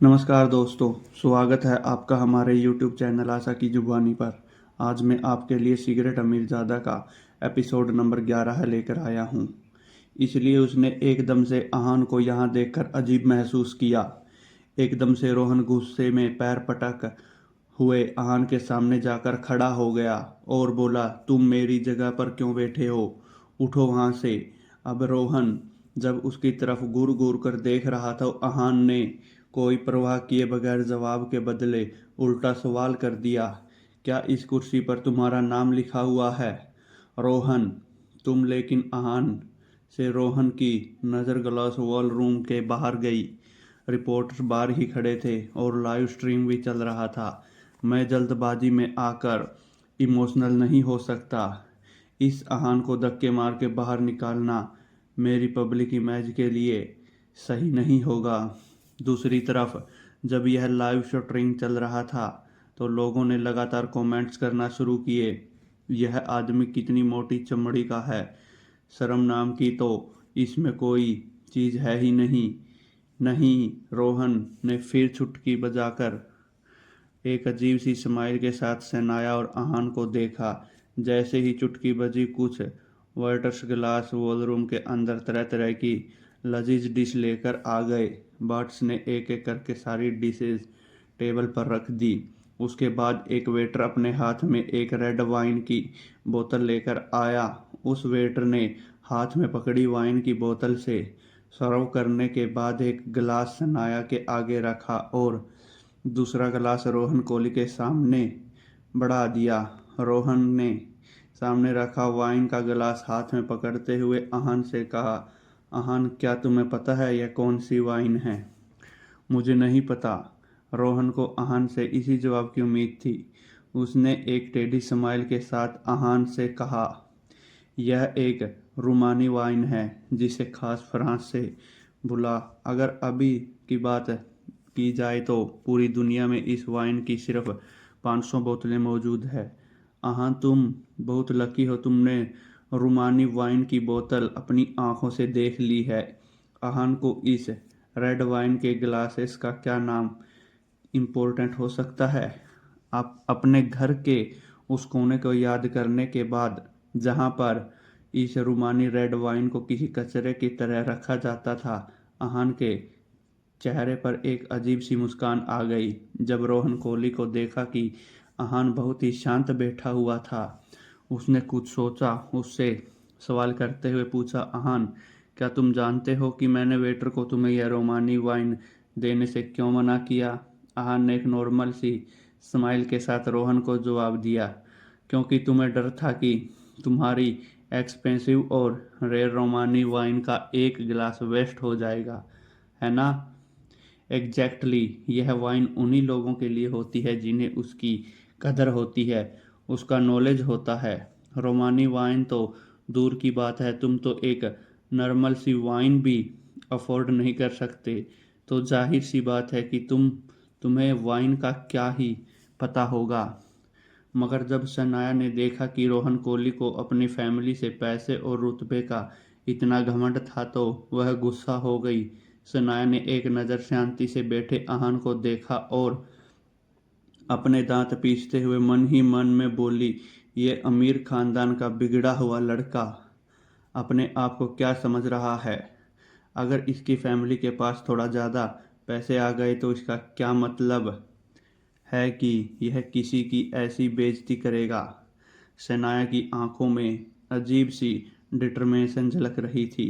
नमस्कार दोस्तों, स्वागत है आपका हमारे YouTube चैनल आशा की जुबानी पर। आज मैं आपके लिए सिगरेट अमीरजादा का एपिसोड नंबर 11 लेकर आया हूँ। इसलिए उसने एकदम से आहान को यहाँ देखकर अजीब महसूस किया। एकदम से रोहन गुस्से में पैर पटक हुए आहान के सामने जाकर खड़ा हो गया और बोला, तुम मेरी जगह पर क्यों बैठे हो? उठो वहाँ से। अब रोहन जब उसकी तरफ घूर घूर कर देख रहा था, आहान ने कोई परवाह किए बगैर जवाब के बदले उल्टा सवाल कर दिया, क्या इस कुर्सी पर तुम्हारा नाम लिखा हुआ है? रोहन, तुम। लेकिन आहान से रोहन की नज़र ग्लास वॉल रूम के बाहर गई। रिपोर्टर्स बाहर ही खड़े थे और लाइव स्ट्रीम भी चल रहा था। मैं जल्दबाजी में आकर इमोशनल नहीं हो सकता। इस आहान को धक्के मार के बाहर निकालना मेरी पब्लिक इमेज के लिए सही नहीं होगा। दूसरी तरफ जब यह लाइव स्ट्रीम चल रहा था तो लोगों ने लगातार कमेंट्स करना शुरू किए, यह आदमी कितनी मोटी चमड़ी का है, शर्म नाम की तो इसमें कोई चीज़ है ही नहीं। नहीं, रोहन ने फिर चुटकी बजाकर एक अजीब सी स्माइल के साथ सनाया और आहान को देखा। जैसे ही चुटकी बजी, कुछ वेटर्स ग्लास वॉलरूम के अंदर तरह तरह की लजीज डिश लेकर आ गए। बर्ड्स ने एक एक करके सारी डिशेज टेबल पर रख दी। उसके बाद एक वेटर अपने हाथ में एक रेड वाइन की बोतल लेकर आया। उस वेटर ने हाथ में पकड़ी वाइन की बोतल से सर्व करने के बाद एक गिलास सनाया के आगे रखा और दूसरा गिलास रोहन कोहली के सामने बढ़ा दिया। रोहन ने सामने रखा वाइन का गिलास हाथ में पकड़ते हुए आहान से कहा, आहान, क्या तुम्हें पता है यह कौन सी वाइन है? मुझे नहीं पता। रोहन को आहान से इसी जवाब की उम्मीद थी। उसने एक टेढ़ी स्माइल के साथ आहान से कहा, यह एक रूमानी वाइन है जिसे खास फ्रांस से बुला। अगर अभी की बात की जाए तो पूरी दुनिया में इस वाइन की सिर्फ 500 बोतलें मौजूद है। आहान, तुम बहुत लकी हो, तुमने रूमानी वाइन की बोतल अपनी आंखों से देख ली है। आहान को इस रेड वाइन के ग्लासेस का क्या नाम इम्पोर्टेंट हो सकता है? आप अपने घर के उस कोने को याद करने के बाद जहां पर इस रूमानी रेड वाइन को किसी कचरे की तरह रखा जाता था, आहान के चेहरे पर एक अजीब सी मुस्कान आ गई। जब रोहन कोहली को देखा कि आहान बहुत ही शांत बैठा हुआ था, उसने कुछ सोचा। उससे सवाल करते हुए पूछा, आहान, क्या तुम जानते हो कि मैंने वेटर को तुम्हें यह रोमानी वाइन देने से क्यों मना किया? आहान ने एक नॉर्मल सी स्माइल के साथ रोहन को जवाब दिया, क्योंकि तुम्हें डर था कि तुम्हारी एक्सपेंसिव और रेयर रोमानी वाइन का एक गिलास वेस्ट हो जाएगा, है ना? एग्जैक्टली यह वाइन उन्हीं लोगों के लिए होती है जिन्हें उसकी कदर होती है, उसका नॉलेज होता है। रोमानी वाइन तो दूर की बात है, तुम तो एक नॉर्मल सी वाइन भी अफोर्ड नहीं कर सकते। तो जाहिर सी बात है कि तुम्हें वाइन का क्या ही पता होगा। मगर जब सनाया ने देखा कि रोहन कोहली को अपनी फैमिली से पैसे और रुतबे का इतना घमंड था तो वह गुस्सा हो गई। सनाया ने एक नज़र शांति से बैठे आहान को देखा और अपने दांत पीसते हुए मन ही मन में बोली, ये अमीर खानदान का बिगड़ा हुआ लड़का अपने आप को क्या समझ रहा है? अगर इसकी फैमिली के पास थोड़ा ज़्यादा पैसे आ गए तो इसका क्या मतलब है कि यह किसी की ऐसी बेइज्जती करेगा? सनाया की आंखों में अजीब सी डिटर्मिनेशन झलक रही थी।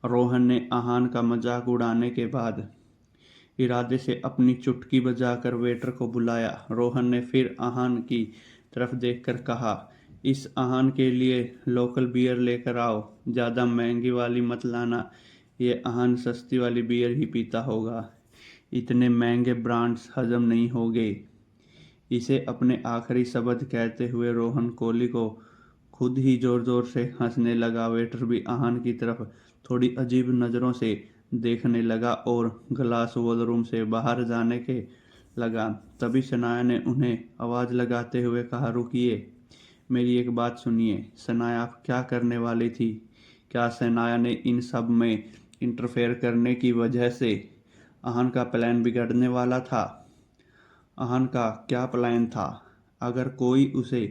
रोहन ने आहान का मजाक उड़ाने के बाद इरादे से अपनी चुटकी बजाकर वेटर को बुलाया। रोहन ने फिर आहान की तरफ देखकर कहा, इस आहान के लिए लोकल बियर लेकर आओ, ज़्यादा महंगी वाली मत लाना, ये आहान सस्ती वाली बियर ही पीता होगा, इतने महंगे ब्रांड्स हजम नहीं होंगे। इसे अपने आखिरी शब्द कहते हुए रोहन कोहली को खुद ही जोर जोर से हंसने लगा। वेटर भी आहान की तरफ थोड़ी अजीब नज़रों से देखने लगा और ग्लास वॉलरूम से बाहर जाने के लगा। तभी सनाया ने उन्हें आवाज़ लगाते हुए कहा, रुकिए, मेरी एक बात सुनिए। सनाया, आप क्या करने वाली थी? क्या सनाया ने इन सब में इंटरफेयर करने की वजह से अहान का प्लान बिगड़ने वाला था। अहान का क्या प्लान था? अगर कोई उसे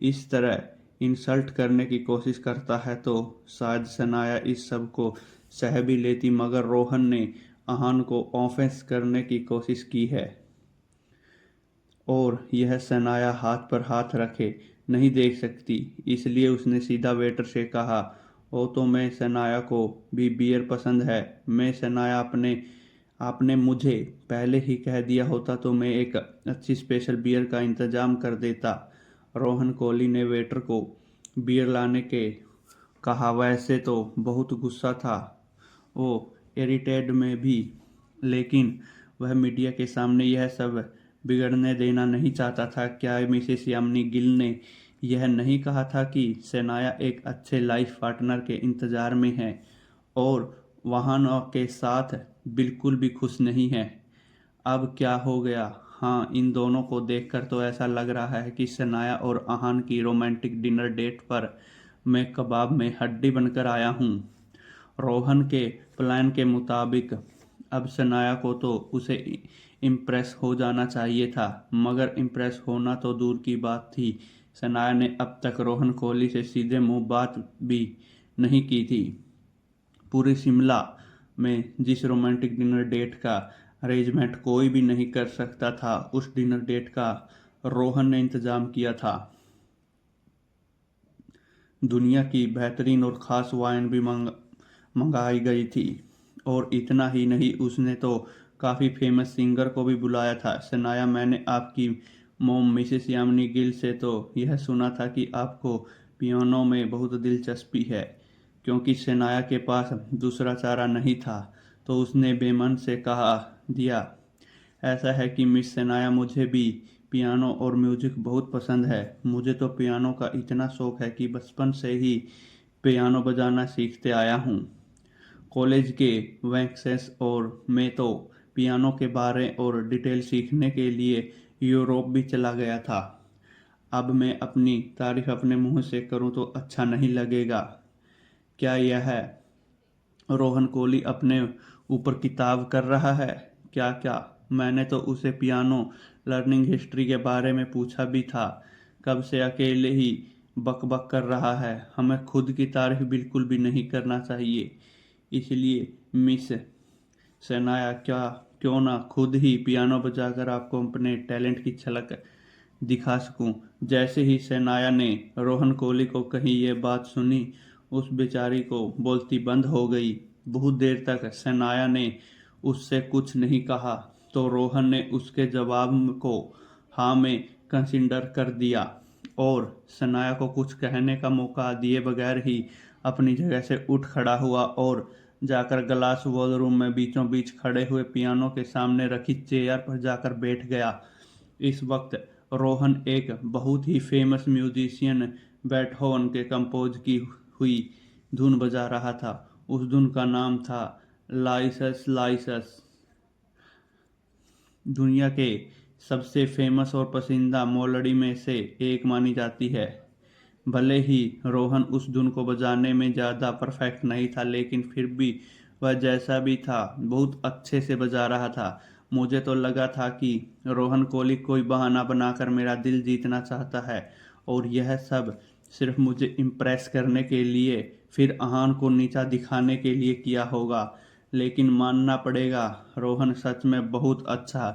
इस तरह इंसल्ट करने की कोशिश करता है तो शायद सनाया इस सब को सह भी लेती, मगर रोहन ने अहान को ऑफेंस करने की कोशिश की है और यह सनाया हाथ पर हाथ रखे नहीं देख सकती। इसलिए उसने सीधा वेटर से कहा, ओ तो मैं सनाया को भी बियर पसंद है। मैं सनाया आपने मुझे पहले ही कह दिया होता तो मैं एक अच्छी स्पेशल बियर का इंतजाम कर देता। रोहन कोहली ने वेटर को बियर लाने के कहा। वैसे तो बहुत गुस्सा था वो, इरिटेड में भी, लेकिन वह मीडिया के सामने यह सब बिगड़ने देना नहीं चाहता था। क्या मिसेस यामिनी गिल ने यह नहीं कहा था कि सनाया एक अच्छे लाइफ पार्टनर के इंतजार में है और वाहनों के साथ बिल्कुल भी खुश नहीं है? अब क्या हो गया? हाँ, इन दोनों को देखकर तो ऐसा लग रहा है कि सनाया और अहान की रोमांटिक डिनर डेट पर मैं कबाब में हड्डी बनकर आया हूँ। रोहन के प्लान के मुताबिक अब सनाया को तो उसे इम्प्रेस हो जाना चाहिए था, मगर इम्प्रेस होना तो दूर की बात थी। सनाया ने अब तक रोहन कोहली से सीधे मुंह बात भी नहीं की थी। पूरी शिमला में जिस रोमांटिक डिनर डेट का अरेंजमेंट कोई भी नहीं कर सकता था, उस डिनर डेट का रोहन ने इंतजाम किया था। दुनिया की बेहतरीन और ख़ास वाइन भी मंगाई गई थी और इतना ही नहीं, उसने तो काफ़ी फेमस सिंगर को भी बुलाया था। सनाया, मैंने आपकी मोम मिसेस यामिनी गिल से तो यह सुना था कि आपको पियानो में बहुत दिलचस्पी है। क्योंकि सनाया के पास दूसरा चारा नहीं था तो उसने बेमन से कहा दिया, ऐसा है कि मिस सनाया, मुझे भी पियानो और म्यूजिक बहुत पसंद है। मुझे तो पियानो का इतना शौक है कि बचपन से ही पियानो बजाना सीखते आया हूँ। कॉलेज के वैक्सेस और मैं तो पियानो के बारे और डिटेल सीखने के लिए यूरोप भी चला गया था। अब मैं अपनी तारीफ अपने मुंह से करूं तो अच्छा नहीं लगेगा। क्या यह है रोहन कोहली अपने ऊपर किताब कर रहा है? क्या क्या मैंने तो उसे पियानो लर्निंग हिस्ट्री के बारे में पूछा भी था। कब से अकेले ही बक बक कर रहा है। हमें खुद की तारीफ बिल्कुल भी नहीं करना चाहिए। इसलिए मिस सनाया, क्या क्यों ना खुद ही पियानो बजाकर आपको अपने टैलेंट की झलक दिखा सकूं। जैसे ही सनाया ने रोहन कोहली को कही ये बात सुनी, उस बेचारी को बोलती बंद हो गई। बहुत देर तक सनाया ने उससे कुछ नहीं कहा तो रोहन ने उसके जवाब को हाँ में कंसिडर कर दिया और सनाया को कुछ कहने का मौका दिए बगैर ही अपनी जगह से उठ खड़ा हुआ और जाकर ग्लास वॉलरूम में बीचों बीच खड़े हुए पियानो के सामने रखी चेयर पर जाकर बैठ गया। इस वक्त रोहन एक बहुत ही फेमस म्यूजिशियन बेथोवन के कंपोज की हुई धुन बजा रहा था। उस धुन का नाम था लाइसस लाइसस। दुनिया के सबसे फेमस और पसंदीदा मेलोडी में से एक मानी जाती है। भले ही रोहन उस धुन को बजाने में ज़्यादा परफेक्ट नहीं था, लेकिन फिर भी वह जैसा भी था बहुत अच्छे से बजा रहा था। मुझे तो लगा था कि रोहन कोहली कोई बहाना बनाकर मेरा दिल जीतना चाहता है और यह सब सिर्फ मुझे इम्प्रेस करने के लिए, फिर अहान को नीचा दिखाने के लिए किया होगा। लेकिन मानना पड़ेगा, रोहन सच में बहुत अच्छा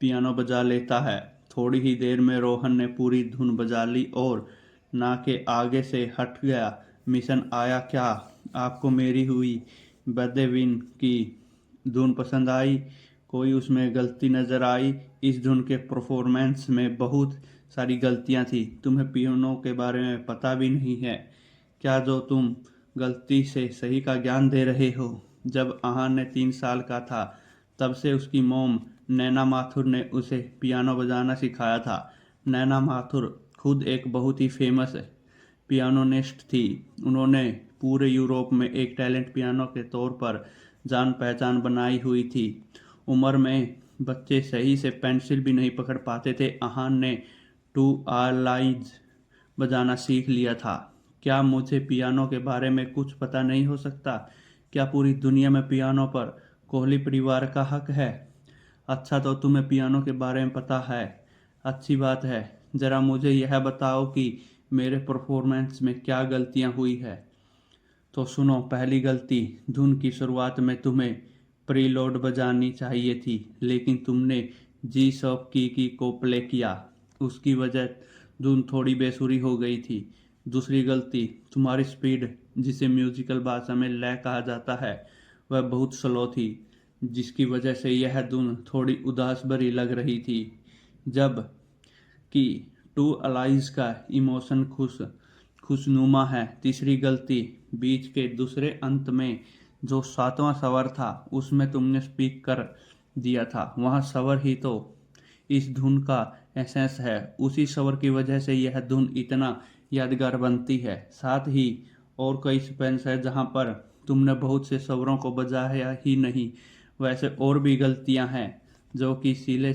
पियानो बजा लेता है। थोड़ी ही देर में रोहन ने पूरी धुन बजा ली और ना के आगे से हट गया। मिशन आया क्या? आपको मेरी हुई बदेविन की धुन पसंद आई? कोई उसमें गलती नज़र आई? इस धुन के परफॉर्मेंस में बहुत सारी गलतियां थी। तुम्हें पियानो के बारे में पता भी नहीं है क्या जो तुम गलती से सही का ज्ञान दे रहे हो? जब अहान ने 3 साल का था तब से उसकी मोम नैना माथुर ने उसे पियानो बजाना सिखाया था। नैना माथुर खुद एक बहुत ही फेमस पियानोनिस्ट थी। उन्होंने पूरे यूरोप में एक टैलेंट पियानो के तौर पर जान पहचान बनाई हुई थी। उम्र में बच्चे सही से पेंसिल भी नहीं पकड़ पाते थे। अहान ने टू आर लाइज बजाना सीख लिया था। क्या मुझे पियानो के बारे में कुछ पता नहीं हो सकता? क्या पूरी दुनिया में पियानो पर कोहली परिवार का हक है। अच्छा, तो तुम्हें पियानो के बारे में पता है। अच्छी बात है। ज़रा मुझे यह बताओ कि मेरे परफॉर्मेंस में क्या गलतियां हुई है। तो सुनो, पहली गलती, धुन की शुरुआत में तुम्हें प्रीलोड बजानी चाहिए थी, लेकिन तुमने जी शॉप की को प्ले किया। उसकी वजह धुन थोड़ी बेसुरी हो गई थी। दूसरी गलती, तुम्हारी स्पीड, जिसे म्यूजिकल भाषा में लय कहा जाता है, वह बहुत स्लो थी, जिसकी वजह से यह धुन थोड़ी उदास भरी लग रही थी, जब कि टू अलाइज का इमोशन खुशनुमा है। तीसरी गलती, बीच के दूसरे अंत में जो सातवां स्वर था उसमें तुमने स्पीक कर दिया था। वह स्वर ही तो इस धुन का एसेंस है। उसी स्वर की वजह से यह धुन इतना यादगार बनती है। साथ ही और कई सीक्वेंस है जहाँ पर तुमने बहुत से स्वरों को बजाया ही नहीं। वैसे और भी गलतियाँ हैं जो कि सीले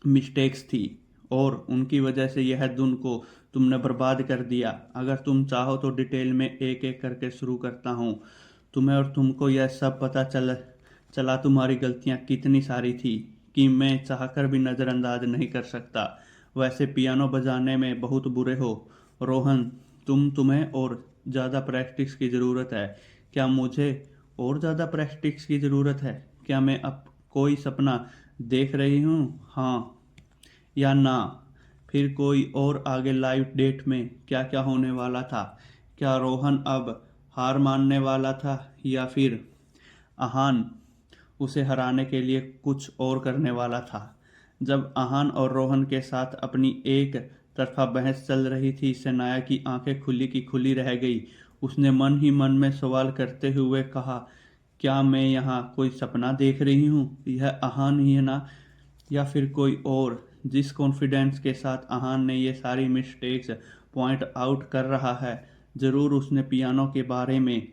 मिस्टेक्स थी, और उनकी वजह से यह धुन को तुमने बर्बाद कर दिया। अगर तुम चाहो तो डिटेल में एक एक करके शुरू करता हूँ। तुम्हें और तुमको यह सब पता चला तुम्हारी गलतियाँ कितनी सारी थी कि मैं चाहकर भी नज़रअंदाज नहीं कर सकता। वैसे पियानो बजाने में बहुत बुरे हो रोहन। तुम्हें और ज़्यादा प्रैक्टिस की ज़रूरत है। क्या मुझे और ज़्यादा प्रैक्टिस की ज़रूरत है? क्या मैं अब कोई सपना देख रही हूँ, हाँ या ना? फिर कोई और आगे लाइव डेट में क्या क्या होने वाला था? क्या रोहन अब हार मानने वाला था, या फिर आहान उसे हराने के लिए कुछ और करने वाला था? जब आहान और रोहन के साथ अपनी एक तरफा बहस चल रही थी, सनाया की आंखें खुली की खुली रह गई। उसने मन ही मन में सवाल करते हुए कहा, क्या मैं यहाँ कोई सपना देख रही हूँ? यह आहान ही है ना, या फिर कोई और? जिस कॉन्फिडेंस के साथ आहान ने ये सारी मिस्टेक्स पॉइंट आउट कर रहा है, ज़रूर उसने पियानो के बारे में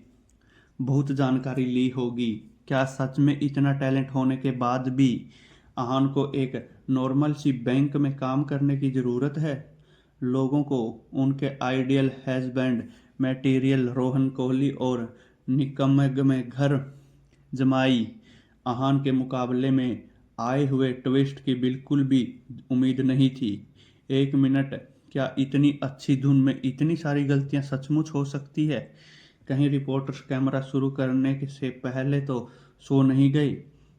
बहुत जानकारी ली होगी। क्या सच में इतना टैलेंट होने के बाद भी आहान को एक नॉर्मल सी बैंक में काम करने की ज़रूरत है? लोगों को उनके ideal husband material Rohan Kohli और निकम्मे में घर जमाई आहान के मुकाबले में आए हुए ट्विस्ट की बिल्कुल भी उम्मीद नहीं थी। एक मिनट, क्या इतनी अच्छी धुन में इतनी सारी गलतियां सचमुच हो सकती है? कहीं रिपोर्टर्स कैमरा शुरू करने से पहले तो सो नहीं गए?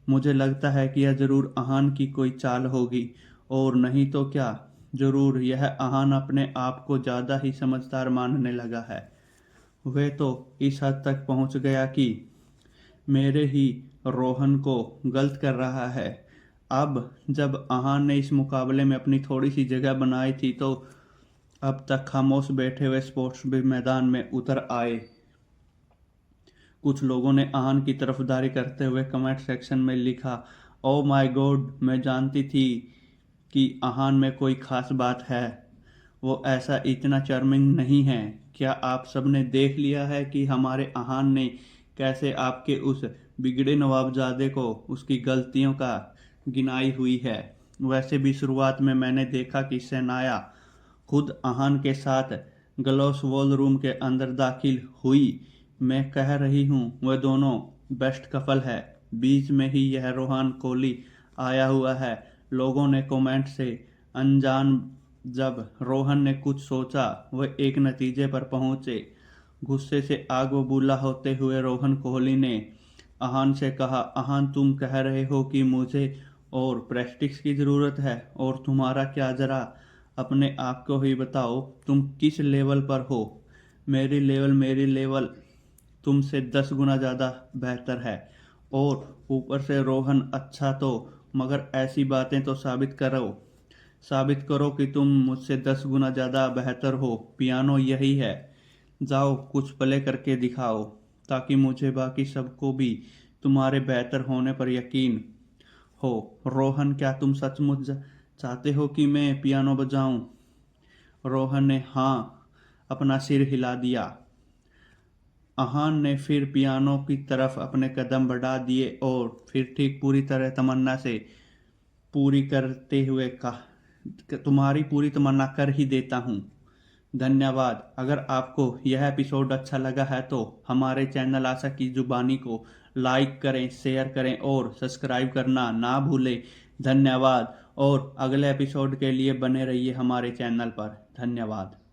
मुझे लगता है कि यह जरूर आहान की कोई चाल होगी, और नहीं तो क्या, जरूर यह आहान अपने आप को ज़्यादा ही समझदार मानने लगा है। वह तो इस हद तक पहुंच गया कि मेरे ही रोहन को गलत कर रहा है। अब जब आहान ने इस मुकाबले में अपनी थोड़ी सी जगह बनाई थी, तो अब तक खामोश बैठे हुए स्पोर्ट्स भी मैदान में उतर आए। कुछ लोगों ने आहान की तरफदारी करते हुए कमेंट सेक्शन में लिखा, ओ माय गॉड, मैं जानती थी कि आहान में कोई खास बात है। वो ऐसा इतना चार्मिंग नहीं है। क्या आप सबने देख लिया है कि हमारे आहान ने कैसे आपके उस बिगड़े नवाबजादे को उसकी गलतियों का गिनाई हुई है? वैसे भी शुरुआत में मैंने देखा कि सनाया खुद आहान के साथ ग्लोस वॉल रूम के अंदर दाखिल हुई। मैं कह रही हूँ वह दोनों बेस्ट कपल है। बीच में ही यह रोहन कोहली आया हुआ है। लोगों ने कमेंट से अनजान जब रोहन ने कुछ सोचा, वह एक नतीजे पर पहुंचे। गुस्से से आग बबूला होते हुए रोहन कोहली ने आहान से कहा, आहान तुम कह रहे हो कि मुझे और प्रैक्टिस की ज़रूरत है, और तुम्हारा क्या? ज़रा अपने आप को ही बताओ, तुम किस लेवल पर हो? मेरी लेवल तुमसे 10 गुना ज़्यादा बेहतर है। और ऊपर से रोहन अच्छा तो, मगर ऐसी बातें तो साबित करो कि तुम मुझसे 10 गुना ज़्यादा बेहतर हो। पियानो यही है, जाओ कुछ प्ले करके दिखाओ, ताकि मुझे बाकी सबको भी तुम्हारे बेहतर होने पर यकीन हो। रोहन, क्या तुम सचमुच चाहते हो कि मैं पियानो बजाऊं? रोहन ने हाँ अपना सिर हिला दिया। आहान ने फिर पियानो की तरफ अपने कदम बढ़ा दिए और फिर ठीक पूरी तरह तमन्ना से पूरी करते हुए कहा, तुम्हारी पूरी तमन्ना कर ही देता हूँ। धन्यवाद। अगर आपको यह एपिसोड अच्छा लगा है तो हमारे चैनल आशा की जुबानी को लाइक करें, शेयर करें और सब्सक्राइब करना ना भूलें। धन्यवाद और अगले एपिसोड के लिए बने रहिए हमारे चैनल पर। धन्यवाद।